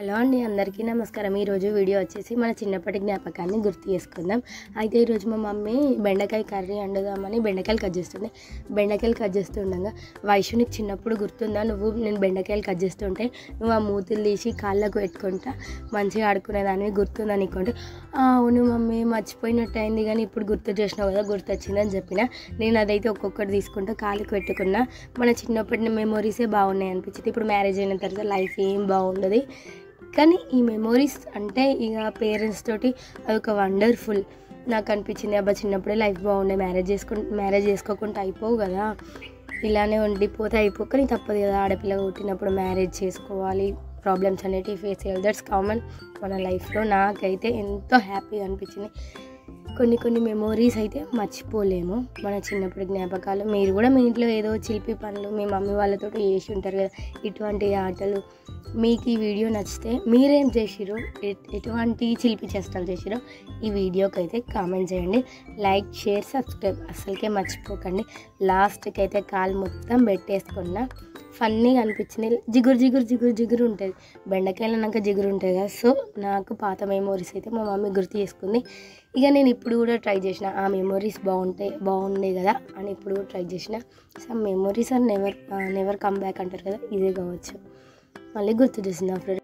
Hello అండి, అందరికీ నమస్కారం. ఈరోజు వీడియో వచ్చేసి మన చిన్నప్పటి జ్ఞాపకాన్ని గుర్తు చేసుకుందాం. అయితే ఈరోజు మా మమ్మీ బెండకాయ కర్రీ వండుదామని బెండకాయలు కట్ చేస్తుండే. బెండకాయలు కట్ చేస్తుండగా, వైషు నీకు చిన్నప్పుడు గుర్తుందా, నేను బెండకాయలు కట్ చేస్తుంటే నువ్వు ఆ మూతులు తీసి కాళ్ళకు పెట్టుకుంటా మంచిగా ఆడుకునేదాన్ని, గుర్తుందా నీకు అంటే, అవును మమ్మీ మర్చిపోయినట్టు అయింది కానీ ఇప్పుడు గుర్తు చేసినావు కదా, గుర్తొచ్చిందని చెప్పిన. నేను అదైతే ఒక్కొక్కటి తీసుకుంటా కాళ్ళకి పెట్టుకున్నా. మన చిన్నప్పటి మెమొరీసే బాగున్నాయి అనిపించింది. ఇప్పుడు మ్యారేజ్ అయిన తర్వాత లైఫ్ ఏం బాగుండదు, కానీ ఈ మెమొరీస్ అంటే ఇక పేరెంట్స్ తోటి అదొక వండర్ఫుల్ నాకు అనిపించింది. అబ్బా చిన్నప్పుడే లైఫ్ బాగుండే, మ్యారేజ్ చేసుకోకుండా అయిపోవు కదా, ఇలానే ఉండిపోతే కానీ తప్పదు కదా, ఆడపిల్ల పుట్టినప్పుడు మ్యారేజ్ చేసుకోవాలి, ప్రాబ్లమ్స్ అనేటివి ఫేస్ చేయాలి, దట్స్ కామన్ మన లైఫ్లో. నాకైతే ఎంతో హ్యాపీగా అనిపించింది. కొన్ని మెమొరీస్ అయితే మర్చిపోలేము, మన చిన్నప్పటి జ్ఞాపకాలు. మీరు కూడా మీ ఇంట్లో ఏదో చిలిపి పనులు మీ మమ్మీ వాళ్ళతో చేసి ఉంటారు కదా, ఇటువంటి ఆటలు. మీకు ఈ వీడియో నచ్చితే మీరేం చేసిరో, ఎటువంటి చిలిపి చేష్టలు చేసిరో ఈ వీడియోకి అయితే కామెంట్ చేయండి. లైక్, షేర్, సబ్స్క్రైబ్ అసలుకే మర్చిపోకండి. లాస్ట్కి అయితే కాలు మొత్తం పెట్టేసుకున్న ఫన్నీగా అనిపించింది. జిగురు ఉంటుంది, బెండకాయలు అన్నాక జిగురు ఉంటుంది కదా. సో నాకు పాత మెమోరీస్ అయితే మా మమ్మీ గుర్తు చేసుకుంది. ఇక నేను ఇప్పుడు కూడా ట్రై చేసిన, ఆ మెమొరీస్ బాగుండే కదా అని ఇప్పుడు కూడా ట్రై చేసిన. Some memories are never come back అంటారు కదా, ఇదే కావచ్చు. మళ్ళీ గుర్తు చేసింది ఆ ఫ్రెండ్.